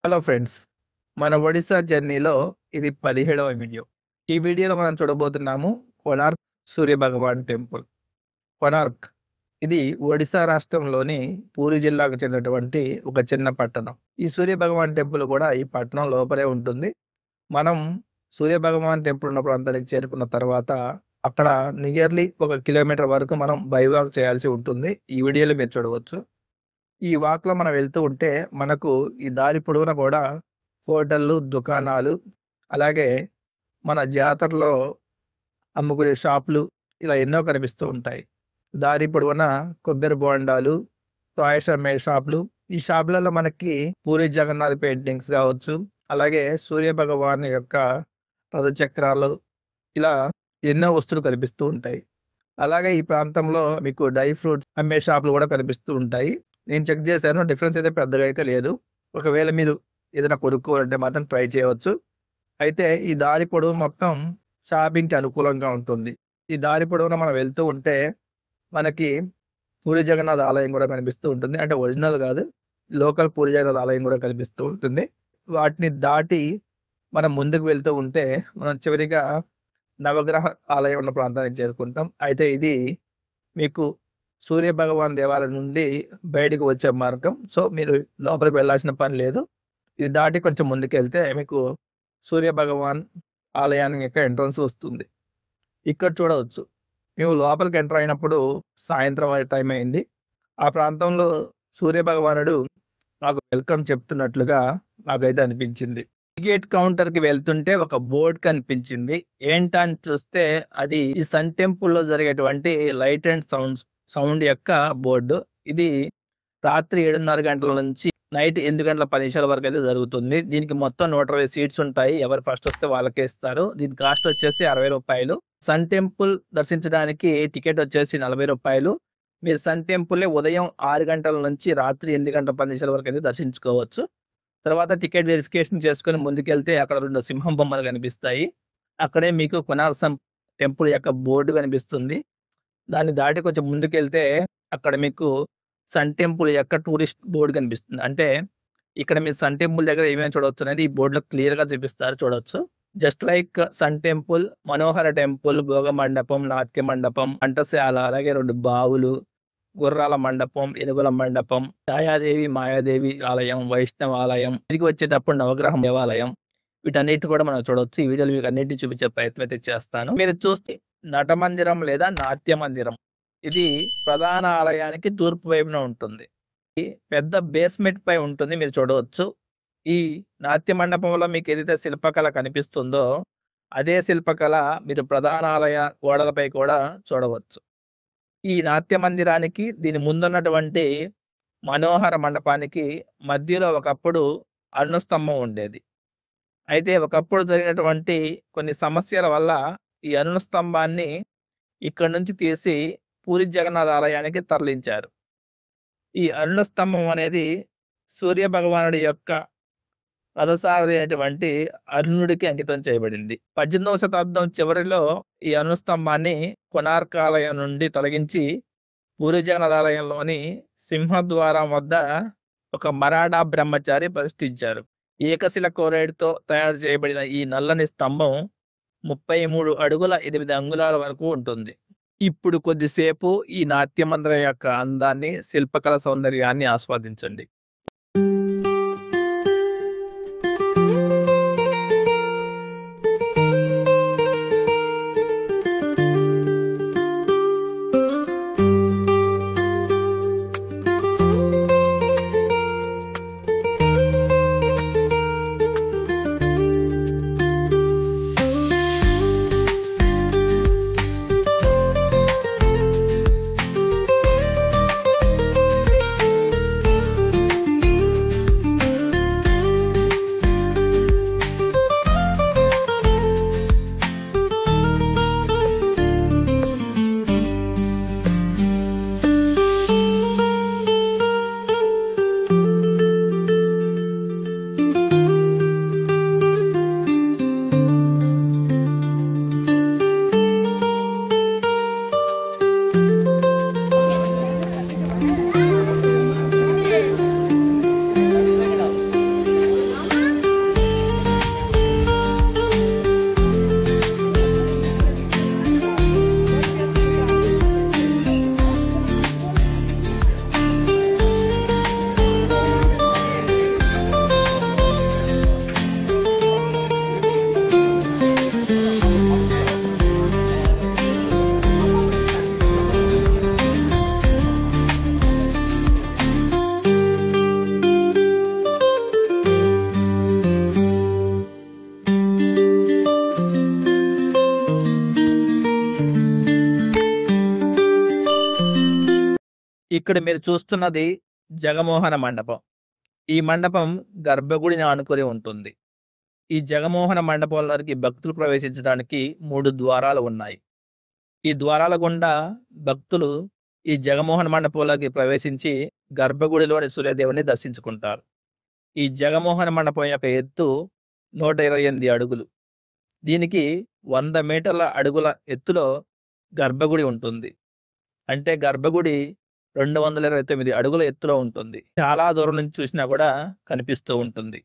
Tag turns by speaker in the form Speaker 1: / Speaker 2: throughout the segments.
Speaker 1: Hello friends. మన ఒడిస్సా జర్నీలో ఇది 17వ వీడియో. ఈ వీడియోలో మనం చూడబోతున్నాము కోణార్క్ సూర్యభగవాన్ టెంపుల్. కోణార్క్ ఇది ఒడిస్సా రాష్ట్రంలోని పూరి జిల్లాకు చెందినటువంటి ఒక చిన్న పట్టణం. ఈ సూర్యభగవాన్ టెంపుల్ కూడా ఈ పట్టణం లోపలే ఉంటుంది. మనం సూర్యభగవాన్ టెంపుల్ ఉన్న ప్రాంతానికి చేరుకున్న తర్వాత అక్కడ నియర్లీ 1 కిలోమీటర్ వరకు మనం బై వాక్ చేయాల్సి ఉంటుంది. ఈ వీడియోలో మీరు చూడవచ్చు. ఈ వాక్‌లో మనం వెళ్తూ ఉంటే మనకు ఈ దారి పొడవునా కూడా హోటళ్ళు, దుకాణాలు, అలాగే మన జాతరలో అమ్ముకునే షాపులు ఇలా ఎన్నో కనిపిస్తూ ఉంటాయి. దారి పొడవునా కొబ్బరి బోండాలు, టాయ్స్ అమ్మే షాపులు. ఈ షాపులలో మనకి పూరి జగన్నాథ్ పెయింటింగ్స్ కావచ్చు, అలాగే సూర్య భగవాన్ యొక్క రథచక్రాలు ఇలా ఎన్నో వస్తువులు కనిపిస్తూ ఉంటాయి. అలాగే ఈ ప్రాంతంలో మీకు డ్రై ఫ్రూట్స్ అమ్మే షాపులు కూడా కనిపిస్తూ ఉంటాయి. నేను చెక్ చేశాను. డిఫరెన్స్ అయితే పెద్దగా అయితే లేదు. ఒకవేళ మీరు ఏదైనా కొనుక్కోవాలంటే మాత్రం ట్రై చేయవచ్చు. అయితే ఈ దారి పొడవు మొత్తం షాపింగ్‌కి అనుకూలంగా ఉంటుంది. ఈ దారి పొడవునా మనం వెళ్తూ ఉంటే మనకి పూరి జగన్నాథ్ ఆలయం కూడా కనిపిస్తూ ఉంటుంది. అంటే ఒరిజినల్ కాదు. లోకల్ పూరి జగన్నాథ్ ఆలయం కూడా కనిపిస్తూ ఉంటుంది. వాటిని దాటి మనం ముందుకు వెళ్తూ ఉంటే మనం చివరిగా నవగ్రహ ఆలయం ఉన్న ప్రాంతానికి చేరుకుంటాం. అయితే ఇది మీకు సూర్య భగవాన్ దేవాలయం నుండి బయటికి వచ్చే మార్గం. సో, మీరు లోపలికి వెళ్ళాల్సిన పని లేదు. ఇది దాటి కొంచెం ముందుకెళ్తే మీకు సూర్య భగవాన్ ఆలయానికి యొక్క ఎంట్రన్స్ వస్తుంది. ఇక్కడ చూడవచ్చు. మేము లోపలికి ఎంటర్ అయినప్పుడు సాయంత్రం టైం అయింది. ఆ ప్రాంతంలో సూర్య భగవానుడు నాకు వెల్కమ్ చెప్తున్నట్లుగా నాకైతే అనిపించింది. టికెట్ కౌంటర్‌కి వెళ్తుంటే ఒక బోర్డ్ కనిపించింది. ఏంటని చూస్తే అది ఈ సన్ టెంపుల్‌లో జరిగేటువంటి లైట్ అండ్ సౌండ్ యొక్క బోర్డు. ఇది రాత్రి 7:30 గంటల నుంచి నైట్ 8 గంటల 10 నిమిషాల వరకు అయితే జరుగుతుంది. దీనికి మొత్తం 120 సీట్స్ ఉంటాయి. ఎవరు ఫస్ట్ వస్తే వాళ్ళకే ఇస్తారు. దీని కాస్ట్ వచ్చేసి రూ. 60. సన్ టెంపుల్ దర్శించడానికి టికెట్ వచ్చేసి రూ. 40. మీరు సన్ టెంపుల్‌ని ఉదయం 6 గంటల నుంచి రాత్రి 8 గంటల 10 నిమిషాల వరకు అయితే దర్శించుకోవచ్చు. తర్వాత టికెట్ వెరిఫికేషన్ చేసుకొని ముందుకెళ్తే అక్కడ 2 సింహం బొమ్మలు కనిపిస్తాయి. అక్కడే మీకు కోనార్క్ టెంపుల్ యొక్క బోర్డు కనిపిస్తుంది. దాన్ని దాటి కొంచెం ముందుకెళ్తే అక్కడ మీకు సన్ టెంపుల్ యొక్క టూరిస్ట్ బోర్డ్ కనిపిస్తుంది. అంటే ఇక్కడ మీరు సన్ టెంపుల్ దగ్గర ఏమేమి చూడవచ్చు అనేది ఈ బోర్డులో క్లియర్‌గా చూపిస్తారు, చూడొచ్చు. జస్ట్ లైక్ సన్ టెంపుల్, మనోహర టెంపుల్, భోగ మండపం, నాట్య మండపం, వంటశాల, అలాగే 2 బావులు, గుర్రాల మండపం, ఏనుగుల మండపం, ఛాయాదేవి, మాయాదేవి ఆలయం, వైష్ణవ ఆలయం, తిరిగి వచ్చేటప్పుడు నవగ్రహం దేవాలయం, వీటన్నిటిని కూడా మనం చూడొచ్చు. ఈ వీడియోలో మీకు అన్నిటిని చూపించే ప్రయత్నం అయితే చేస్తాను. మీరు చూస్తే నట మందిరం లేదా నాట్య మందిరం. ఇది ప్రధాన ఆలయానికి తూర్పు వైపున ఉంటుంది. పెద్ద బేస్మెంట్ పై ఉంటుంది, మీరు చూడవచ్చు. ఈ నాట్య మండపంలో మీకు ఏదైతే శిల్పకళ కనిపిస్తుందో అదే శిల్పకళ మీరు ప్రధాన ఆలయ గోడలపై కూడా చూడవచ్చు. ఈ నాట్య మందిరానికి దీని ముందున్నటువంటి మనోహర మండపానికి మధ్యలో ఒకప్పుడు అరుణ స్తంభం ఉండేది. అయితే ఒకప్పుడు జరిగినటువంటి కొన్ని సమస్యల వల్ల ఈ అరుణ స్తంభాన్ని ఇక్కడి నుంచి తీసి పూరి జగన్నాథ్ ఆలయానికి తరలించారు. ఈ అరుణ స్తంభం అనేది సూర్య భగవానుడి యొక్క రథసారథి అయినటువంటి అరుణుడికి అంకితం చేయబడింది. 18వ శతాబ్దం చివరిలో ఈ అరుణ స్తంభాన్ని కోనార్క్ ఆలయం నుండి తొలగించి పూరి జగన్నాథ్ ఆలయంలోని సింహద్వారం వద్ద ఒక మరాఠా బ్రహ్మచారి ప్రతిష్ఠించారు. ఏకశిల కోరైడ్‌తో తయారు చేయబడిన ఈ నల్లని స్తంభం 33 అడుగుల 8 అంగుళాల వరకు ఉంటుంది. ఇప్పుడు కొద్దిసేపు ఈ నాట్య మందిరం యొక్క అందాన్ని, శిల్పకళ సౌందర్యాన్ని ఆస్వాదించండి. ఇక్కడ మీరు చూస్తున్నది జగమోహన మండపం. ఈ మండపం గర్భగుడిని ఆనుకొని ఉంటుంది. ఈ జగమోహన మండపంలోనికి భక్తులు ప్రవేశించడానికి 3 ద్వారాలు ఉన్నాయి. ఈ ద్వారాల గుండా భక్తులు ఈ జగమోహన మండపంలోకి ప్రవేశించి గర్భగుడిలోని సూర్యదేవుని దర్శించుకుంటారు. ఈ జగమోహన మండపం యొక్క ఎత్తు 128 అడుగులు. దీనికి 100 మీటర్ల అడుగుల ఎత్తులో గర్భగుడి ఉంటుంది. అంటే గర్భగుడి 229 అడుగుల ఎత్తులో ఉంటుంది. చాలా దూరం నుంచి చూసినా కూడా కనిపిస్తూ ఉంటుంది.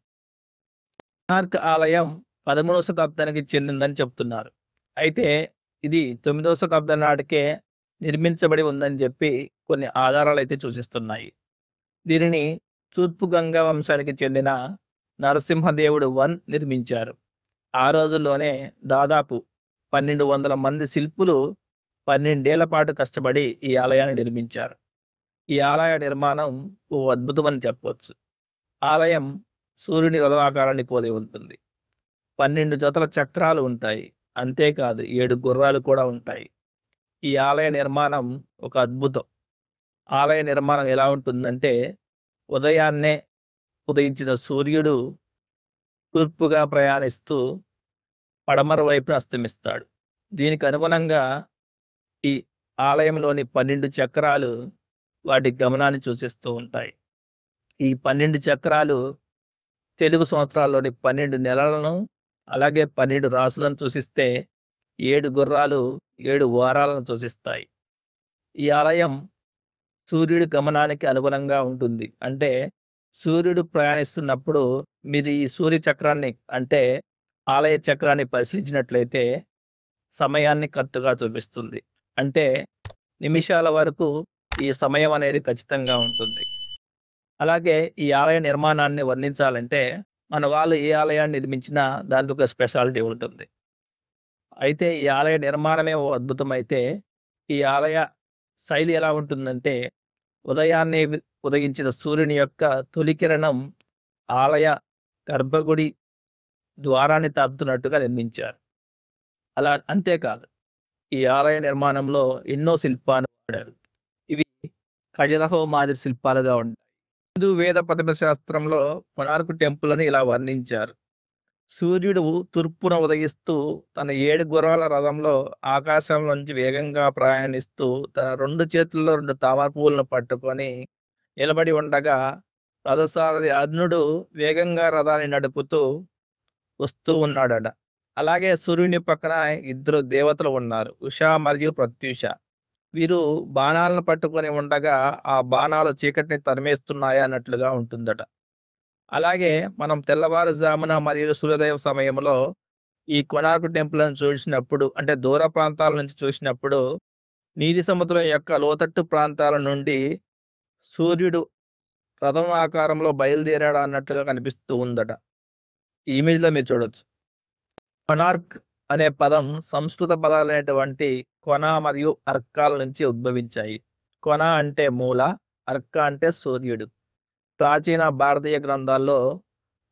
Speaker 1: కోణార్క్ ఆలయం 13వ శతాబ్దానికి చెందిందని చెప్తున్నారు. అయితే ఇది 9వ శతాబ్దం నాటికే నిర్మించబడి ఉందని చెప్పి కొన్ని ఆధారాలు అయితే సూచిస్తున్నాయి. దీనిని తూర్పు గంగా వంశానికి చెందిన నరసింహదేవుడు నిర్మించారు. ఆ రోజుల్లోనే దాదాపు 1200 మంది శిల్పులు 12 ఏళ్ల పాటు కష్టపడి ఈ ఆలయాన్ని నిర్మించారు. ఈ ఆలయ నిర్మాణం ఓ అద్భుతమని చెప్పవచ్చు. ఆలయం సూర్యుని రథాకారాన్ని పోలి ఉంటుంది. 12 జతల చక్రాలు ఉంటాయి. అంతేకాదు 7 గుర్రాలు కూడా ఉంటాయి. ఈ ఆలయ నిర్మాణం ఒక అద్భుతం. ఆలయ నిర్మాణం ఎలా ఉంటుందంటే ఉదయాన్నే ఉదయించిన సూర్యుడు తూర్పుగా ప్రయాణిస్తూ పడమర వైపున అస్తమిస్తాడు. దీనికి అనుగుణంగా ఈ ఆలయంలోని 12 చక్రాలు వాటి గమనాన్ని సూచిస్తూ ఉంటాయి. ఈ 12 చక్రాలు తెలుగు సంవత్సరాల్లోని 12 నెలలను అలాగే 12 రాసులను సూచిస్తే 7 గుర్రాలు 7 వారాలను సూచిస్తాయి. ఈ ఆలయం సూర్యుడి గమనానికి అనుగుణంగా ఉంటుంది. అంటే సూర్యుడు ప్రయాణిస్తున్నప్పుడు మీరు ఈ సూర్య చక్రాన్ని అంటే ఆలయ చక్రాన్ని పరిశీలించినట్లయితే సమయాన్ని కరెక్ట్‌గా చూపిస్తుంది. అంటే నిమిషాల వరకు ఈ సమయం అనేది ఖచ్చితంగా ఉంటుంది. అలాగే ఈ ఆలయ నిర్మాణాన్ని వర్ణించాలంటే మన వాళ్ళు ఏ ఆలయాన్ని నిర్మించినా దానికి ఒక స్పెషాలిటీ ఉంటుంది. అయితే ఈ ఆలయ నిర్మాణమే ఓ అద్భుతమైతే ఈ ఆలయ శైలి ఎలా ఉంటుందంటే ఉదయాన్నే ఉదయించిన సూర్యుని యొక్క తొలి కిరణం ఆలయ గర్భగుడి ద్వారాన్ని తాకుతున్నట్టుగా నిర్మించారు. అలా అంతేకాదు ఈ ఆలయ నిర్మాణంలో ఎన్నో శిల్పాలు వాడారు. ఇవి ఖజురహో మాదిరి శిల్పాలుగా ఉంటాయి. హిందూ వేద పద్ధతి శాస్త్రంలో కోణార్క్ టెంపుల్ అని ఇలా వర్ణించారు. సూర్యుడు తూర్పున ఉదయిస్తూ తన 7 గుర్రాల రథంలో ఆకాశం నుంచి వేగంగా ప్రయాణిస్తూ తన 2 చేతుల్లో 2 తామర పువ్వులను పట్టుకొని నిలబడి ఉండగా రథసారథి అర్జునుడు వేగంగా రథాన్ని నడుపుతూ వస్తూ ఉన్నాడట. అలాగే సూర్యుని పక్కన 2 దేవతలు ఉన్నారు, ఉష మరియు ప్రత్యూష. వీరు బాణాలను పట్టుకొని ఉండగా ఆ బాణాలు చీకటిని తరిమేస్తున్నాయి అన్నట్లుగా ఉంటుందట. అలాగే మనం తెల్లవారుజామున మరియు సూర్యోదయం సమయంలో ఈ కోణార్క్ టెంపుల్‌ని చూసినప్పుడు అంటే దూర ప్రాంతాల నుంచి చూసినప్పుడు నీలి సముద్రం యొక్క లోతట్టు ప్రాంతాల నుండి సూర్యుడు రథం ఆకారంలో బయలుదేరాడు అన్నట్లుగా కనిపిస్తూ ఉందట. ఈ ఇమేజ్‌లో మీరు చూడొచ్చు. కోణార్క్ అనే పదం సంస్కృత పదాలైనటువంటి కొన మరియు అర్కాల నుంచి ఉద్భవించాయి. కొన అంటే మూల, అర్క అంటే సూర్యుడు. ప్రాచీన భారతీయ గ్రంథాల్లో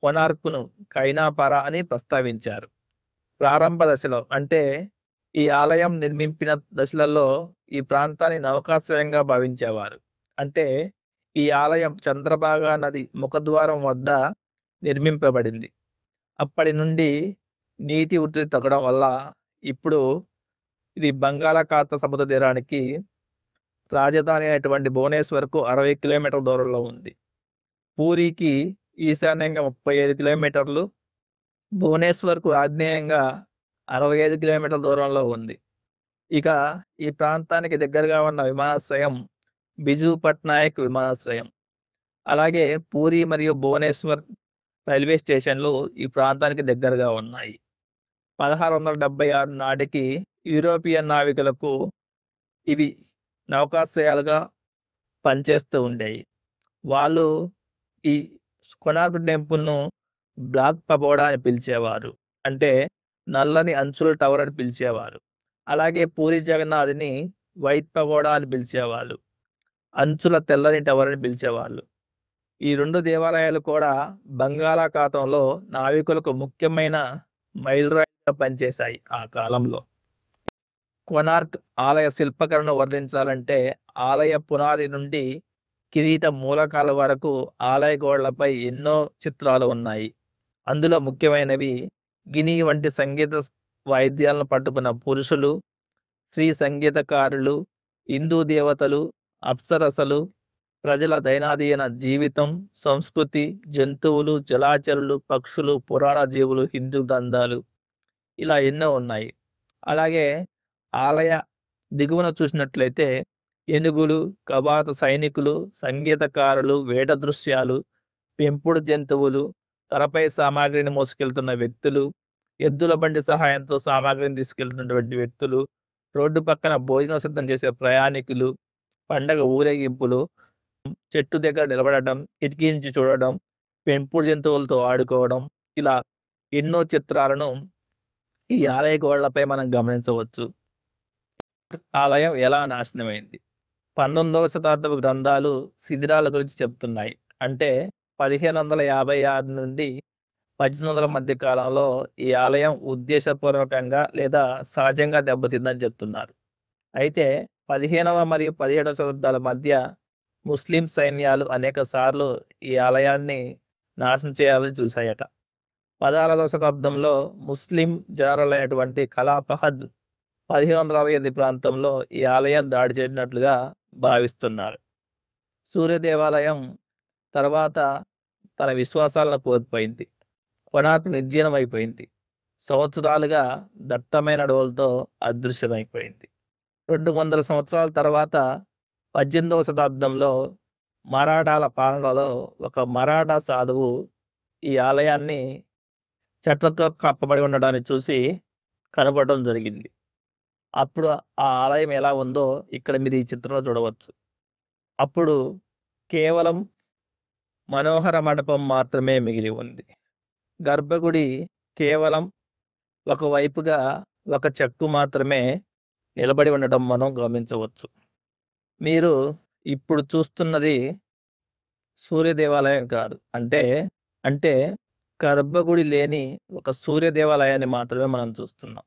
Speaker 1: కోణార్కును కైనాపర అని ప్రస్తావించారు. ప్రారంభ దశలో అంటే ఈ ఆలయం నిర్మించిన దశలలో ఈ ప్రాంతాన్ని నౌకాశ్రయంగా భావించేవారు. అంటే ఈ ఆలయం చంద్రభాగా నది ముఖద్వారం వద్ద నిర్మింపబడింది. అప్పటి నుండి నీటి ఒత్తిడి తగ్గడం వల్ల ఇప్పుడు ఇది బంగాళాఖాత సముద్ర తీరానికి రాజధాని అయినటువంటి భువనేశ్వర్‌కు 60 కిలోమీటర్ల దూరంలో ఉంది. పూరికి ఈశాన్యంగా 35 కిలోమీటర్లు, భువనేశ్వర్‌కు ఆగ్నేయంగా 65 కిలోమీటర్ల దూరంలో ఉంది. ఇక ఈ ప్రాంతానికి దగ్గరగా ఉన్న విమానాశ్రయం బిజు పట్నాయక్ విమానాశ్రయం. అలాగే పూరి మరియు భువనేశ్వర్ రైల్వే స్టేషన్లు ఈ ప్రాంతానికి దగ్గరగా ఉన్నాయి. 1676 నాటికి యూరోపియన్ నావికులకు ఇవి నౌకాశ్రయాలుగా పనిచేస్తూ ఉండేవి. వాళ్ళు ఈ కోణార్క్ టెంపుల్‌ను బ్లాక్ పగోడా అని పిలిచేవారు. అంటే నల్లని అంచుల టవర్ అని పిలిచేవారు. అలాగే పూరి జగన్నాథ్‌ని వైట్ పగోడా అని పిలిచేవాళ్ళు. అంచుల తెల్లని టవర్ అని పిలిచేవాళ్ళు. ఈ 2 దేవాలయాలు కూడా బంగాళాఖాతంలో నావికులకు ముఖ్యమైన మైలురాయిగా పనిచేశాయి ఆ కాలంలో. కోనార్క్ ఆలయ శిల్పకళను వర్ణించాలంటే ఆలయ పునాది నుండి కిరీట మూలకాల వరకు ఆలయ గోడలపై ఎన్నో చిత్రాలు ఉన్నాయి. అందులో ముఖ్యమైనవి గిని వంటి సంగీత వాయిద్యాలను పట్టుకున్న పురుషులు, స్త్రీ సంగీతకారులు, హిందూ దేవతలు, అప్సరసలు, ప్రజల దైనందిన జీవితం, సంస్కృతి, జంతువులు, జలచరులు, పక్షులు, పురాణ జీవులు, హిందూ గ్రంథాలు ఇలా ఎన్నో ఉన్నాయి. అలాగే ఆలయ దిగువన చూసినట్లయితే ఏనుగులు, కవాత సైనికులు, సంగీతకారులు, వేట దృశ్యాలు, పెంపుడు జంతువులు, తలపై సామాగ్రిని మోసుకెళ్తున్న వ్యక్తులు, ఎద్దుల బండి సహాయంతో సామాగ్రిని తీసుకెళ్తున్నటువంటి వ్యక్తులు, రోడ్డు పక్కన భోజనం సిద్ధం చేసే ప్రయాణికులు, పండగ ఊరేగింపులు, చెట్టు దగ్గర నిలబడటం, కిటికీ నుంచి చూడడం, పెంపుడు జంతువులతో ఆడుకోవడం ఇలా ఎన్నో చిత్రాలను ఈ ఆలయ గోడలపై మనం గమనించవచ్చు. ఆలయం ఎలా నాశనమైంది? 19వ శతాబ్దపు గ్రంథాలు శిథిలాల గురించి చెప్తున్నాయి. అంటే 1556 నుండి 1800 మధ్య కాలంలో ఈ ఆలయం ఉద్దేశపూర్వకంగా లేదా సహజంగా దెబ్బతిందని చెప్తున్నారు. అయితే 15వ మరియు 17వ శతాబ్దాల మధ్య ముస్లిం సైన్యాలు అనేక సార్లు ఈ ఆలయాన్ని నాశనం చేయాలని చూశాయట. 16వ శతాబ్దంలో ముస్లిం జనరలైనటువంటి కలా ఫహద్ 1568 ప్రాంతంలో ఈ ఆలయం దాడి చేసినట్లుగా భావిస్తున్నారు. సూర్య దేవాలయం తర్వాత తన విశ్వాసాలను కోల్పోయింది. కోనార్క్ నిర్జీవమైపోయింది. సంవత్సరాలుగా దట్టమైన అడవులతో అదృశ్యమైపోయింది. 200 సంవత్సరాల తర్వాత 18వ శతాబ్దంలో మరాఠాల పాలనలో ఒక మరాఠా సాధువు ఈ ఆలయాన్ని చెట్లతో కప్పబడి ఉండడాన్ని చూసి కనపడడం జరిగింది. అప్పుడు ఆ ఆలయం ఎలా ఉందో ఇక్కడ మీరు ఈ చిత్రంలో చూడవచ్చు. అప్పుడు కేవలం మనోహర మండపం మాత్రమే మిగిలి ఉంది. గర్భగుడి కేవలం ఒకవైపుగా ఒక చెట్టు మాత్రమే నిలబడి ఉండటం మనం గమనించవచ్చు. మీరు ఇప్పుడు చూస్తున్నది సూర్య దేవాలయం కాదు. అంటే గర్భగుడి లేని ఒక సూర్య దేవాలయాన్ని మాత్రమే మనం చూస్తున్నాం.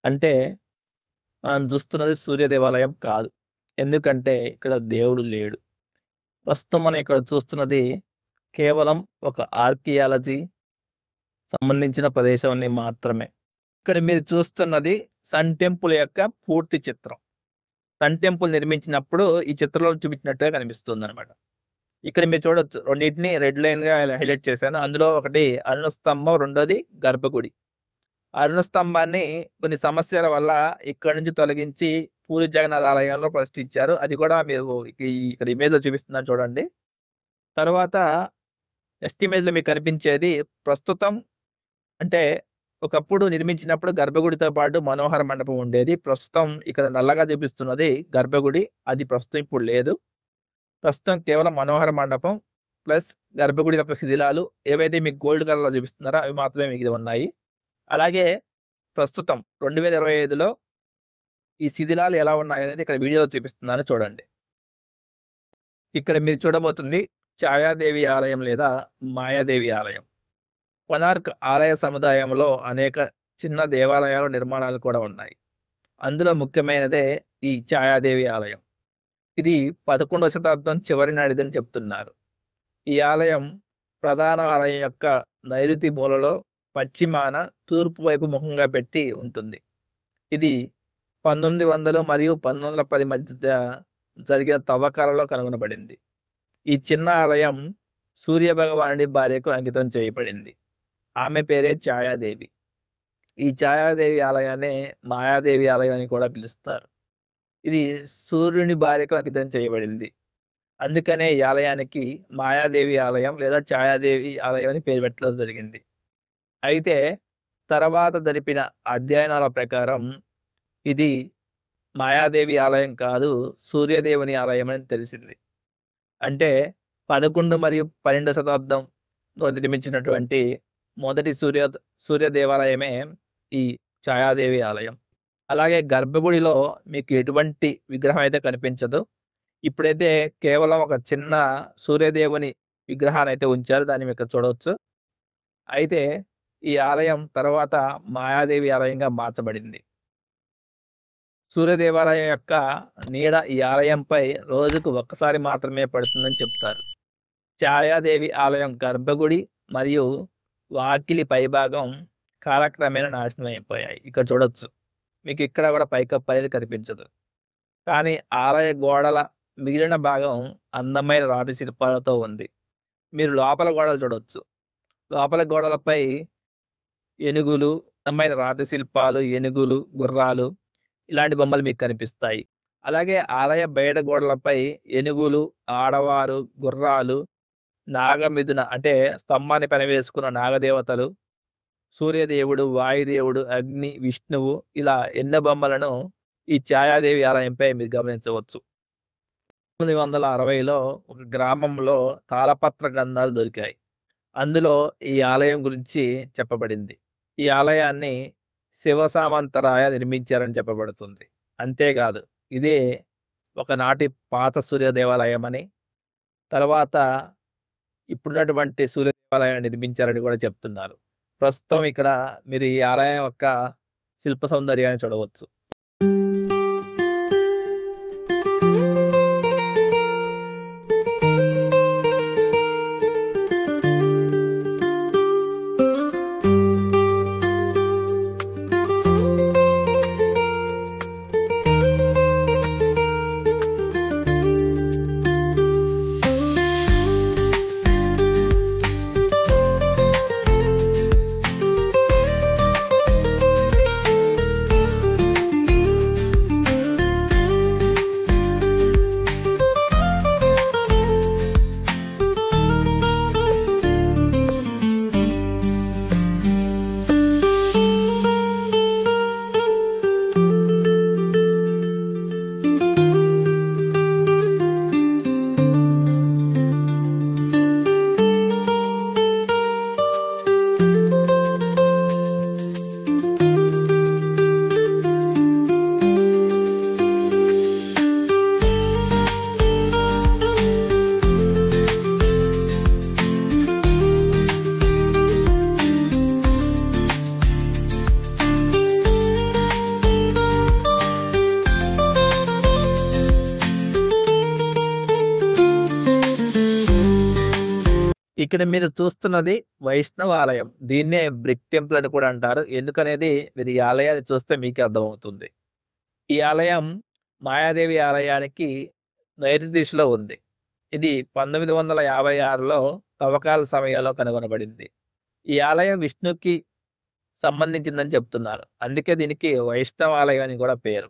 Speaker 1: అంటే మనం చూస్తున్నది సూర్య దేవాలయం కాదు. ఎందుకంటే ఇక్కడ దేవుడు లేడు. ప్రస్తుతం మనం ఇక్కడ చూస్తున్నది కేవలం ఒక ఆర్కియాలజీ సంబంధించిన ప్రదేశాన్ని మాత్రమే. ఇక్కడ మీరు చూస్తున్నది సన్ టెంపుల్ యొక్క పూర్తి చిత్రం. సన్ టెంపుల్ నిర్మించినప్పుడు ఈ చిత్రంలో చూపించినట్టుగా కనిపిస్తుంది అనమాట. ఇక్కడ మీరు చూడొచ్చు, రెండింటిని రెడ్ లైన్ గా హైలైట్ చేశాను. అందులో ఒకటి అరుణ స్తంభం, రెండోది గర్భగుడి. అరుణ స్తంభాన్ని కొన్ని సమస్యల వల్ల ఇక్కడ నుంచి తొలగించి పూరి జగన్నాథ్ ఆలయంలో ప్రతిష్ఠించారు. అది కూడా మీరు ఇక్కడ ఇమేజ్ లో చూపిస్తున్నాను చూడండి. తర్వాత నెక్స్ట్ ఇమేజ్ లో మీకు కనిపించేది ప్రస్తుతం, అంటే ఒకప్పుడు నిర్మించినప్పుడు గర్భగుడితో పాటు మనోహర మండపం ఉండేది. ప్రస్తుతం ఇక్కడ నల్లగా చూపిస్తున్నది గర్భగుడి. అది ప్రస్తుతం ఇప్పుడు లేదు. ప్రస్తుతం కేవలం మనోహర మండపం ప్లస్ గర్భగుడి యొక్క శిథిలాలు ఏవైతే మీకు గోల్డ్ కలర్ లో చూపిస్తున్నారో అవి మాత్రమే మిగిలి ఉన్నాయి. అలాగే ప్రస్తుతం 2025లో ఈ శిథిలాలు ఎలా ఉన్నాయనేది ఇక్కడ వీడియోలో చూపిస్తున్నాను చూడండి. ఇక్కడ మీరు చూడబోతుంది ఛాయాదేవి ఆలయం లేదా మాయాదేవి ఆలయం. కోనార్క్ ఆలయ సముదాయంలో అనేక చిన్న దేవాలయాలు నిర్మాణాలు కూడా ఉన్నాయి. అందులో ముఖ్యమైనదే ఈ ఛాయాదేవి ఆలయం. ఇది 11వ శతాబ్దం చివరి నాటిదని చెప్తున్నారు. ఈ ఆలయం ప్రధాన ఆలయం యొక్క నైరుతి మూలలో పశ్చిమాన తూర్పు వైపు ముఖంగా పెట్టి ఉంటుంది. ఇది 1900 మరియు 1910 మధ్య జరిగిన తవ్వకాలలో కనుగొనబడింది. ఈ చిన్న ఆలయం సూర్య భగవానుడి భార్యకు అంకితం చేయబడింది. ఆమె పేరే ఛాయాదేవి. ఈ ఛాయాదేవి ఆలయాన్ని మాయాదేవి ఆలయం అని కూడా పిలుస్తారు. ఇది సూర్యుని భార్యకు అంకితం చేయబడింది. అందుకనే ఈ ఆలయానికి మాయాదేవి ఆలయం లేదా ఛాయాదేవి ఆలయం అని పేరు పెట్టడం జరిగింది. అయితే తర్వాత జరిపిన అధ్యయనాల ప్రకారం ఇది మాయాదేవి ఆలయం కాదు, సూర్యదేవుని ఆలయం అని తెలిసింది. అంటే 11 మరియు 12 శతాబ్దంలో నిర్మించినటువంటి మొదటి సూర్య దేవాలయమే ఈ ఛాయాదేవి ఆలయం. అలాగే గర్భగుడిలో మీకు ఎటువంటి విగ్రహం అయితే కనిపించదు. ఇప్పుడైతే కేవలం ఒక చిన్న సూర్యదేవుని విగ్రహాన్ని అయితే ఉంచారు. దాన్ని మీకు చూడవచ్చు. అయితే ఈ ఆలయం తర్వాత మాయాదేవి ఆలయంగా మార్చబడింది. సూర్య దేవాలయం యొక్క నీడ ఈ ఆలయంపై రోజుకు ఒక్కసారి మాత్రమే పడుతుందని చెప్తారు. ఛాయాదేవి ఆలయం గర్భగుడి మరియు వాకిలి పైభాగం కాలక్రమేణా నాశనం అయిపోయాయి. ఇక్కడ చూడొచ్చు. మీకు ఇక్కడ కూడా పైకప్పు అనేది కనిపించదు. కానీ ఆలయ గోడల మిగిలిన భాగం అందమైన రాతి శిల్పాలతో ఉంది. మీరు లోపల గోడలు చూడొచ్చు. లోపల గోడలపై ఏనుగులు, అందమైన రాతి శిల్పాలు, ఏనుగులు, గుర్రాలు ఇలాంటి బొమ్మలు మీకు కనిపిస్తాయి. అలాగే ఆలయ బయట గోడలపై ఏనుగులు, ఆడవారు, గుర్రాలు, నాగమిథున అంటే స్తంభాన్ని పెనవేసుకున్న నాగదేవతలు, సూర్యదేవుడు, వాయుదేవుడు, అగ్ని, విష్ణువు ఇలా ఎన్నో బొమ్మలను ఈ ఛాయాదేవి ఆలయంపై మీరు గమనించవచ్చు. 1960లో ఒక గ్రామంలో తాళపత్ర గ్రంథాలు దొరికాయి. అందులో ఈ ఆలయం గురించి చెప్పబడింది. ఈ ఆలయాన్ని శివసామంతరాయ నిర్మించారని చెప్పబడుతుంది. అంతేకాదు ఇదే ఒకనాటి పాత సూర్య దేవాలయం అని, తర్వాత ఇప్పుడున్నటువంటి సూర్య దేవాలయాన్ని నిర్మించారని కూడా చెప్తున్నారు. ప్రస్తుతం ఇక్కడ మీరు ఈ ఆలయం యొక్క శిల్ప సౌందర్యాన్ని చూడవచ్చు. ఇక్కడ మీరు చూస్తున్నది వైష్ణవ ఆలయం. దీన్నే బ్రిక్ టెంపుల్ అని కూడా అంటారు. ఎందుకనేది మీరు ఈ ఆలయాన్ని చూస్తే మీకే అర్థమవుతుంది. ఈ ఆలయం మాయాదేవి ఆలయానికి నైరుతి దిశలో ఉంది. ఇది 1956లో తవ్వకాల సమయంలో కనుగొనబడింది. ఈ ఆలయం విష్ణుకి సంబంధించిందని చెప్తున్నారు. అందుకే దీనికి వైష్ణవ ఆలయం అని కూడా పేరు.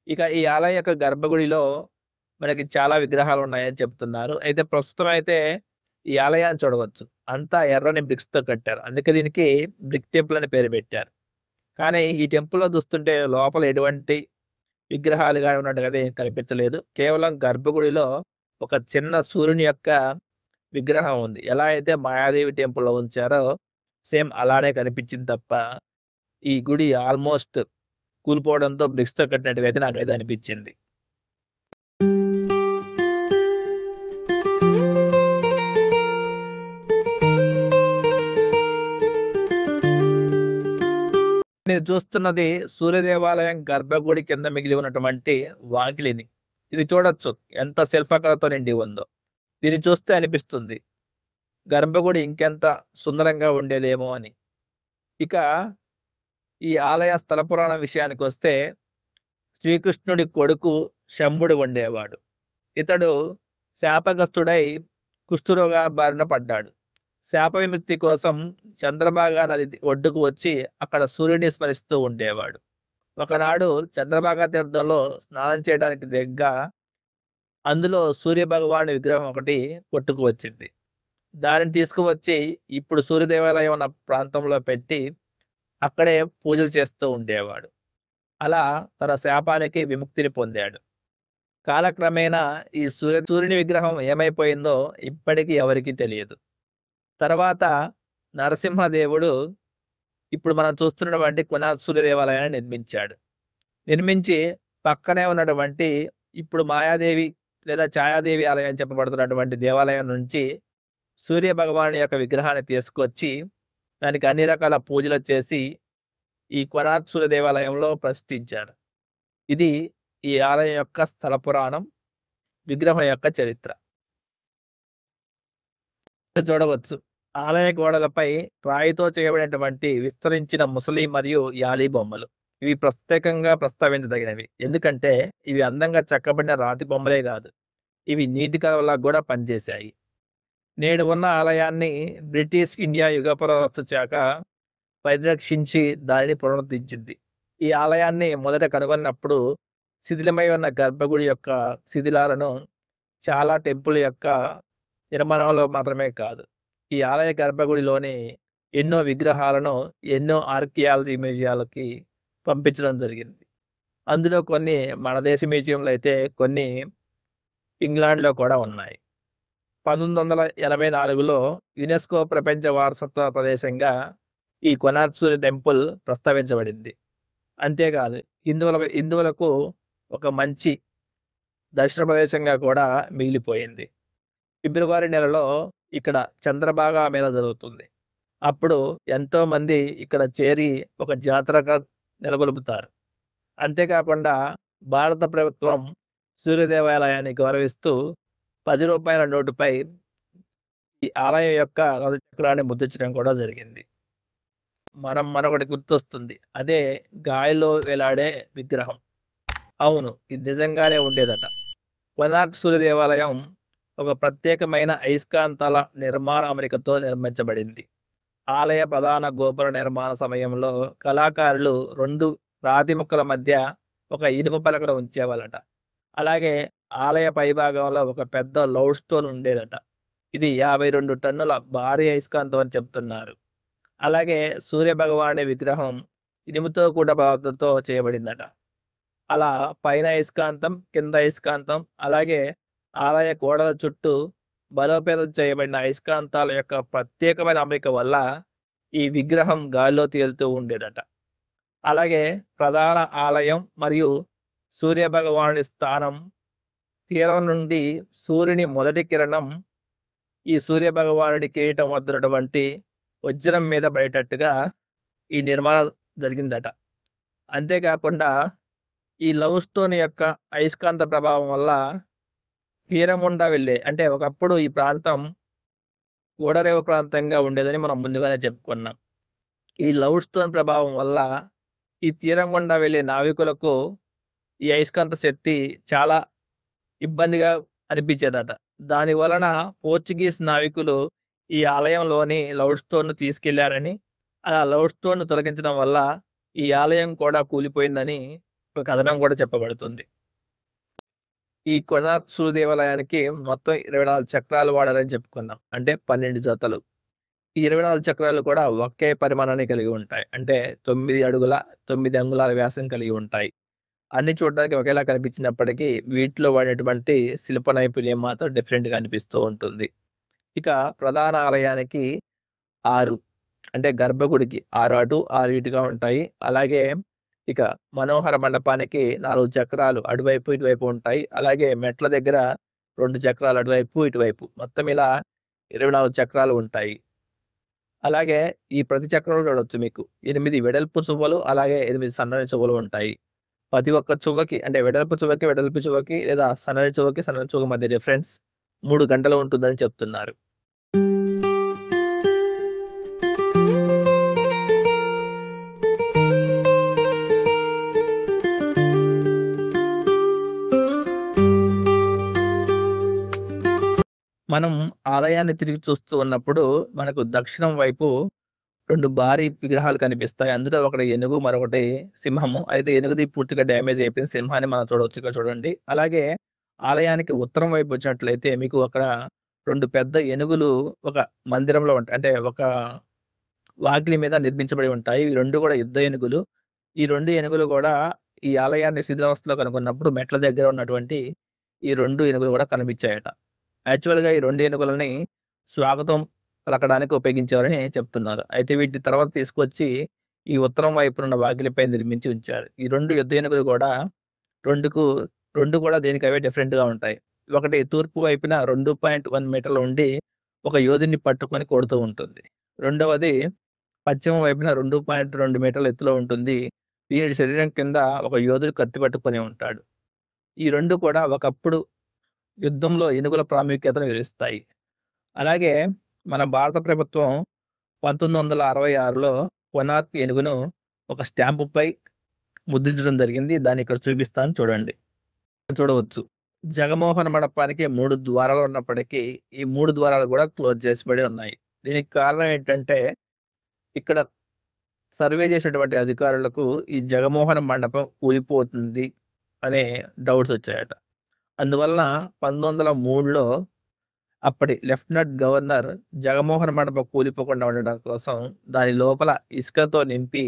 Speaker 1: ఇక ఈ ఆలయం యొక్క గర్భగుడిలో మనకి చాలా విగ్రహాలు ఉన్నాయని చెప్తున్నారు. అయితే ప్రస్తుతం అయితే ఈ ఆలయాన్ని చూడవచ్చు. అంతా ఎర్రని బ్రిక్స్‌తో కట్టారు. అందుకే దీనికి బ్రిక్ టెంపుల్ అని పేరు పెట్టారు. కానీ ఈ టెంపుల్‌లో చూస్తుంటే లోపల ఎటువంటి విగ్రహాలు గాని ఉన్నట్టుగా ఏం కనిపించలేదు. కేవలం గర్భగుడిలో ఒక చిన్న సూర్యుని యొక్క విగ్రహం ఉంది. ఎలా అయితే మాయాదేవి టెంపుల్‌లో ఉంచారో సేమ్ అలానే కనిపించింది తప్ప, ఈ గుడి ఆల్మోస్ట్ కూలిపోవడంతో బ్రిక్స్‌తో కట్టినట్టుగా అయితే నాకైతే అనిపించింది. మీరు చూస్తున్నది సూర్య దేవాలయం గర్భగుడి కింద మిగిలి ఉన్నటువంటి వాకిలిని. ఇది చూడొచ్చు ఎంత శిల్పకళతో నిండి ఉందో. దీన్ని చూస్తే అనిపిస్తుంది గర్భగుడి ఇంకెంత సుందరంగా ఉండేదేమో అని. ఇక ఈ ఆలయ స్థల పురాణం విషయానికొస్తే శ్రీకృష్ణుడి కొడుకు శంభుడు ఉండేవాడు. ఇతడు శాపగ్రస్తుడై కుష్ఠరోగ బారిన పడ్డాడు. శాప విముక్తి కోసం చంద్రభాగా నది ఒడ్డుకు వచ్చి అక్కడ సూర్యుడిని స్మరిస్తూ ఉండేవాడు. ఒకనాడు చంద్రభాగా తీర్థంలో స్నానం చేయడానికి దిగ్గా అందులో సూర్య భగవానుడి విగ్రహం ఒకటి కొట్టుకు వచ్చింది. దానిని తీసుకువచ్చి ఇప్పుడు సూర్య దేవాలయం ఉన్న ప్రాంతంలో పెట్టి అక్కడే పూజలు చేస్తూ ఉండేవాడు. అలా తన శాపానికి విముక్తిని పొందాడు. కాలక్రమేణా ఈ సూర్యుని విగ్రహం ఏమైపోయిందో ఇప్పటికీ ఎవరికీ తెలియదు. తర్వాత నరసింహదేవుడు ఇప్పుడు మనం చూస్తున్నటువంటి కొనార్క్ సూర్య దేవాలయాన్ని నిర్మించాడు. నిర్మించి పక్కనే ఉన్నటువంటి ఇప్పుడు మాయాదేవి లేదా ఛాయాదేవి ఆలయం చెప్పబడుతున్నటువంటి దేవాలయం నుంచి సూర్య భగవాను యొక్క విగ్రహాన్ని తీసుకొచ్చి దానికి అన్ని రకాల పూజలు చేసి ఈ కొనార్క్ సూర్య దేవాలయంలో ప్రతిష్ఠించారు. ఇది ఈ ఆలయం యొక్క స్థల పురాణం, విగ్రహం యొక్క చరిత్ర. ఇక్కడ చూడవచ్చు. ఆలయ గోడలపై రాయితో చేయబడినటువంటి విస్తరించిన ముసలి మరియు యాలీ బొమ్మలు. ఇవి ప్రత్యేకంగా ప్రస్తావించదగినవి. ఎందుకంటే ఇవి అందంగా చెక్కబడిన రాతి బొమ్మలే కాదు, ఇవి నీటి కలవలా కూడా పనిచేశాయి. నేడు ఉన్న ఆలయాన్ని బ్రిటిష్ ఇండియా యుగ పురావస్తు శాఖ పరిరక్షించి దానిని పునరుద్ధరించింది. ఈ ఆలయాన్ని మొదట కనుగొన్నప్పుడు శిథిలమై ఉన్న గర్భగుడి యొక్క శిథిలాలను చాలా టెంపుల్ యొక్క నిర్మాణంలో మాత్రమే కాదు, ఈ ఆలయ గర్భగుడిలోని ఎన్నో విగ్రహాలను ఎన్నో ఆర్కియాలజీ మ్యూజియాలకి పంపించడం జరిగింది. అందులో కొన్ని మన దేశ మ్యూజియంలో అయితే, కొన్ని ఇంగ్లాండ్లో కూడా ఉన్నాయి. 1984లో యునెస్కో ప్రపంచ వారసత్వ ప్రదేశంగా ఈ కొనార్క్ సూర్య టెంపుల్ ప్రస్తావించబడింది. అంతేకాదు, హిందువులకు ఒక మంచి దర్శన ప్రదేశంగా కూడా మిగిలిపోయింది. ఫిబ్రవరి నెలలో ఇక్కడ చంద్రభాగా మేళ జరుగుతుంది. అప్పుడు ఎంతో మంది ఇక్కడ చేరి ఒక జాతరగా నెలకొల్పుతారు. అంతేకాకుండా భారత ప్రభుత్వం సూర్య దేవాలయాన్ని గౌరవిస్తూ 10 రూపాయల నోటుపై ఈ ఆలయం యొక్క రథచక్రాన్ని ముద్రించడం కూడా జరిగింది. మనొకటి గుర్తొస్తుంది, అదే గాలిలో వేలాడే విగ్రహం. అవును, ఇది నిజంగానే ఉండేదట. కొనార్క్ సూర్య దేవాలయం ఒక ప్రత్యేకమైన అయస్కాంతాల నిర్మాణ అమరికతో నిర్మించబడింది. ఆలయ ప్రధాన గోపుర నిర్మాణ సమయంలో కళాకారులు 2 రాతి ముక్కల మధ్య ఒక ఇనుప పలకను ఉంచేవాళ్ళట. అలాగే ఆలయ పైభాగంలో ఒక పెద్ద లౌడ్ స్టోన్ ఉండేదట. ఇది 52 టన్నుల భారీ అయస్కాంతం అని చెప్తున్నారు. అలాగే సూర్య భగవానుడి విగ్రహం ఇనుముతో కూడిన పదార్థంతో చేయబడిందట. అలా పైన అయస్కాంతం, కింద అయస్కాంతం, అలాగే ఆలయ గోడల చుట్టూ బలోపేతం చేయబడిన అయస్కాంతాల యొక్క ప్రత్యేకమైన అమరిక వల్ల ఈ విగ్రహం గాలిలో తేలుతూ ఉండేదట. అలాగే ప్రధాన ఆలయం మరియు సూర్య భగవానుడి స్థానం తీరం నుండి సూర్యుని మొదటి కిరణం ఈ సూర్య భగవానుడి కిరీటం వద్దటువంటి వజ్రం మీద పడేటట్టుగా ఈ నిర్మాణం జరిగిందట. అంతేకాకుండా ఈ లవ్ స్టోన్ యొక్క అయస్కాంత ప్రభావం వల్ల కీరముండా వెళ్ళే, అంటే ఒకప్పుడు ఈ ప్రాంతం ఓడరేవు ప్రాంతంగా ఉండేదని మనం ముందుగానే చెప్పుకున్నాం. ఈ లవ్ స్టోన్ ప్రభావం వల్ల ఈ తీరం గుండా వెళ్ళే నావికులకు ఈ అయస్కాంత శక్తి చాలా ఇబ్బందిగా అనిపించేదట. దాని వలన పోర్చుగీస్ నావికులు ఈ ఆలయంలోని లౌడ్ స్టోన్ను తీసుకెళ్లారని, అలా లౌడ్ స్టోన్ను తొలగించడం వల్ల ఈ ఆలయం కూడా కూలిపోయిందని ఒక కథనం కూడా చెప్పబడుతుంది. ఈ కొనార్క్ సూర్య దేవాలయానికి మొత్తం 24 చక్రాలు వాడారని చెప్పుకున్నాం, అంటే 12 జతలు. ఈ 24 చక్రాలు కూడా ఒకే పరిమాణాన్ని కలిగి ఉంటాయి, అంటే 9 అడుగుల 9 అంగుళాల వ్యాసం కలిగి ఉంటాయి. అన్ని చూడడానికి ఒకేలా కనిపించినప్పటికీ వీటిలో వాడినటువంటి శిల్ప నైపుణ్యం మాత్రం డిఫరెంట్గా అనిపిస్తూ ఉంటుంది. ఇక ప్రధాన ఆలయానికి 6, అంటే గర్భగుడికి 6 అటు 6 ఇటుగా ఉంటాయి. అలాగే ఇక మనోహర మండపానికి 4 చక్రాలు అటువైపు ఇటువైపు ఉంటాయి. అలాగే మెట్ల దగ్గర 2 చక్రాలు అటువైపు ఇటువైపు, మొత్తం ఇలా 24 చక్రాలు ఉంటాయి. అలాగే ఈ ప్రతి చక్రంలో చూడవచ్చు మీకు 8 వెడల్పు చువ్వలు, అలాగే 8 సన్నని చువ్వలు ఉంటాయి. ప్రతి ఒక్క చువ్వకి, అంటే వెడల్పు చువ్వకి లేదా సన్నని చువ్వకి మధ్య డిఫరెన్స్ 3 గంటలు ఉంటుందని చెప్తున్నారు. మనం ఆలయాన్ని తిరిగి చూస్తూ ఉన్నప్పుడు మనకు దక్షిణం వైపు 2 భారీ విగ్రహాలు కనిపిస్తాయి. అందులో ఒకటి ఏనుగు, మరొకటి సింహము. అయితే ఏనుగుది పూర్తిగా డ్యామేజ్ అయిపోయింది, సింహాన్ని మనం చూడవచ్చు ఇక్కడ చూడండి. అలాగే ఆలయానికి ఉత్తరం వైపు వచ్చినట్లయితే మీకు అక్కడ 2 పెద్ద ఏనుగులు ఒక మందిరంలో ఉంటాయి, అంటే ఒక వాకిలి మీద నిర్మించబడి ఉంటాయి. ఈ 2 కూడా యుద్ధ ఏనుగులు. ఈ 2 ఏనుగులు కూడా ఈ ఆలయాన్ని శిథిలావస్థలో కనుగొన్నప్పుడు మెట్ల దగ్గర ఉన్నటువంటి ఈ 2 ఏనుగులు కూడా కనిపించాయట. యాక్చువల్గా ఈ 2 ఏనుగులని స్వాగతం పలకడానికి ఉపయోగించారని చెప్తున్నారు. అయితే వీటిని తర్వాత తీసుకొచ్చి ఈ ఉత్తరం వైపునున్న వాకిలిపై నిర్మించి ఉంచారు. ఈ 2 యుద్ధ ఏనుగులు కూడా 2 కూడా దేనికవే డిఫరెంట్‌గా ఉంటాయి. ఒకటి తూర్పు వైపున 2.1 మీటర్లు ఉండి ఒక యోధుడిని పట్టుకొని కొడుతూ ఉంటుంది. రెండవది పశ్చిమ వైపున 2.2 మీటర్ల ఎత్తులో ఉంటుంది. దీని శరీరం కింద ఒక యోధుడు కత్తి పట్టుకొని ఉంటాడు. ఈ 2 కూడా ఒకప్పుడు యుద్ధంలో ఏనుగుల ప్రాముఖ్యతను వివరిస్తాయి. అలాగే మన భారత ప్రభుత్వం 1966లో కొనార్క్ ఏనుగును ఒక స్టాంపుపై ముద్రించడం జరిగింది. దాన్ని ఇక్కడ చూపిస్తాను చూడండి. చూడవచ్చు. జగమోహన మండపానికి 3 ద్వారాలు ఉన్నప్పటికీ ఈ 3 ద్వారాలు కూడా క్లోజ్ చేసిబడి ఉన్నాయి. దీనికి కారణం ఏంటంటే ఇక్కడ సర్వే చేసేటువంటి అధికారులకు ఈ జగమోహన మండపం కూలిపోతుంది అనే డౌట్స్ వచ్చాయట. అందువలన 1903లో అప్పటి లెఫ్టినెంట్ గవర్నర్ జగమోహన మండపం కూలిపోకుండా ఉండడం కోసం దాని లోపల ఇసుకతో నింపి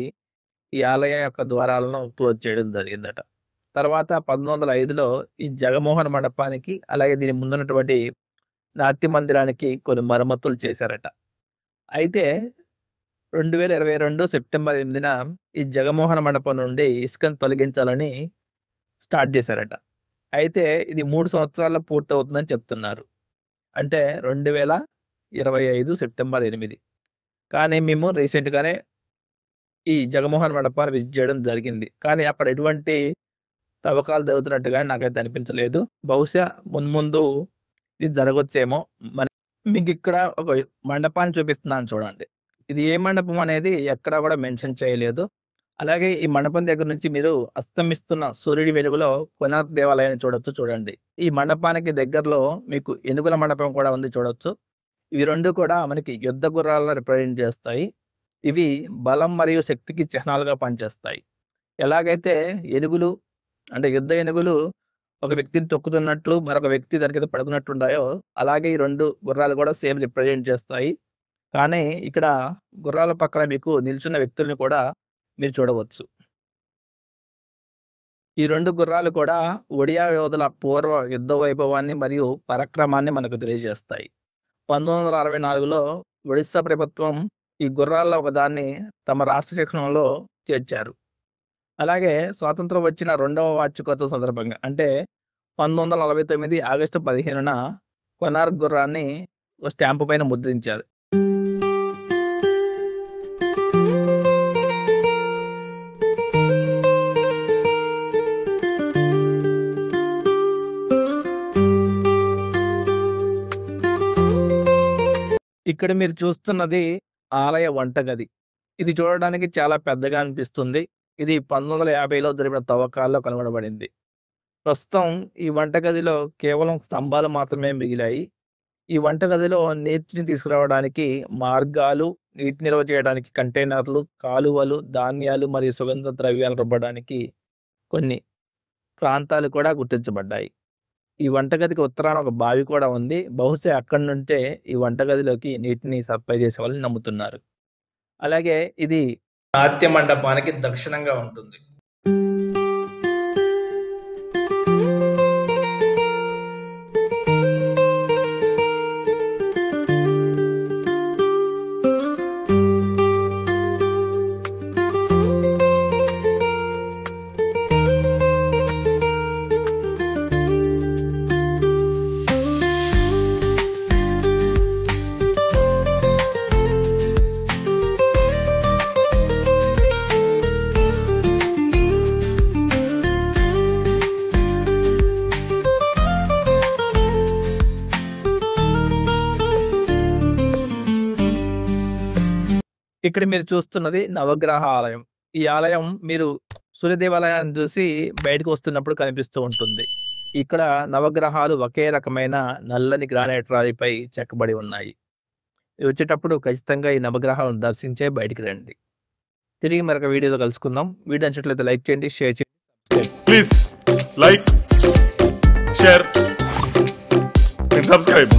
Speaker 1: ఈ ఆలయం యొక్క ద్వారాలను క్లోజ్ చేయడం జరిగిందట. తర్వాత 1905లో ఈ జగమోహన మండపానికి అలాగే దీని ముందున్నటువంటి నాట్య మందిరానికి కొన్ని మరమ్మతులు చేశారట. అయితే 2022 సెప్టెంబర్ 8న ఈ జగమోహన మండపం నుండి ఇసుకను తొలగించాలని స్టార్ట్ చేశారట. అయితే ఇది 3 సంవత్సరాల్లో పూర్తవుతుందని చెప్తున్నారు. అంటే 2025 సెప్టెంబర్ 8. కానీ మేము రీసెంట్‌గానే ఈ జగమోహన మండపాన్ని విజిట్ చేయడం జరిగింది. కానీ అక్కడ ఎటువంటి తవ్వకాలు జరుగుతున్నట్టుగా నాకైతే అనిపించలేదు. బహుశా మున్ముందు ఇది జరగొచ్చేమో. మరి మీకిక్కడ ఒక మండపాన్ని చూపిస్తున్నాను చూడండి. ఇది ఏ మండపం అనేది ఎక్కడా కూడా మెన్షన్ చేయలేదు. అలాగే ఈ మండపం దగ్గర నుంచి మీరు అస్తమిస్తున్న సూర్యుడి వెలుగులో కొనార్క్ దేవాలయాన్ని చూడొచ్చు చూడండి. ఈ మండపానికి దగ్గరలో మీకు ఏనుగుల మండపం కూడా ఉంది చూడొచ్చు. ఇవి 2 కూడా మనకి యుద్ధ గుర్రాలను రిప్రజెంట్ చేస్తాయి. ఇవి బలం మరియు శక్తికి చిహ్నాలుగా పనిచేస్తాయి. ఎలాగైతే ఏనుగులు అంటే యుద్ధ ఏనుగులు ఒక వ్యక్తిని తొక్కుతున్నట్లు మరొక వ్యక్తి దాని కింద పడుకున్నట్టు ఉంటాయో అలాగే ఈ 2 గుర్రాలు కూడా సేమ్ రిప్రజెంట్ చేస్తాయి. కానీ ఇక్కడ గుర్రాల పక్కన మీకు నిల్చున్న వ్యక్తుల్ని కూడా మీరు చూడవచ్చు. ఈ 2 గుర్రాలు కూడా ఒడియా యోధుల పూర్వ యుద్ధ వైభవాన్ని మరియు పరాక్రమాన్ని మనకు తెలియజేస్తాయి. 1964లో ఒడిస్సా ప్రభుత్వం ఈ గుర్రాల్లో ఒకదాన్ని తమ రాష్ట్ర శిక్షణలో చేర్చారు. అలాగే స్వాతంత్రం వచ్చిన 2వ వార్షికోత్సవం సందర్భంగా అంటే 1949 ఆగస్టు 15న కొనార్క్ గుర్రాన్ని ఒక స్టాంపు పైన ముద్రించారు. ఇక్కడ మీరు చూస్తున్నది ఆలయ వంటగది. ఇది చూడడానికి చాలా పెద్దగా అనిపిస్తుంది. ఇది 1950లో జరిపిన తవ్వకాల్లో కనుగొనబడింది. ప్రస్తుతం ఈ వంటగదిలో కేవలం స్తంభాలు మాత్రమే మిగిలాయి. ఈ వంటగదిలో నీటిని తీసుకురావడానికి మార్గాలు, నీటి నిల్వ చేయడానికి కంటైనర్లు, కాలువలు, ధాన్యాలు మరియు సుగంధ ద్రవ్యాలు రుబ్బడానికి కొన్ని ప్రాంతాలు కూడా గుర్తించబడ్డాయి. ఈ వంటగదికి ఉత్తరాన ఒక బావి కూడా ఉంది. బహుశా అక్కడి నుంటే ఈ వంటగదిలోకి నీటిని సప్లై చేసేవాళ్ళని నమ్ముతున్నారు. అలాగే ఇది నాట్య మండపానికి దక్షిణంగా ఉంటుంది. ఇక్కడ మీరు చూస్తున్నది నవగ్రహ ఆలయం. ఈ ఆలయం మీరు సూర్య దేవాలయాన్ని చూసి బయటకు వస్తున్నప్పుడు కనిపిస్తూ ఉంటుంది. ఇక్కడ నవగ్రహాలు ఒకే రకమైన నల్లని గ్రానైట్ రాయిపై చెక్కబడి ఉన్నాయి. వచ్చేటప్పుడు ఖచ్చితంగా ఈ నవగ్రహాలను దర్శించే బయటికి రండి. తిరిగి మరొక వీడియోలో కలుసుకుందాం. వీడియో నచ్చినట్లయితే లైక్ చేయండి, షేర్ చేయండి.
Speaker 2: Please like, share and subscribe.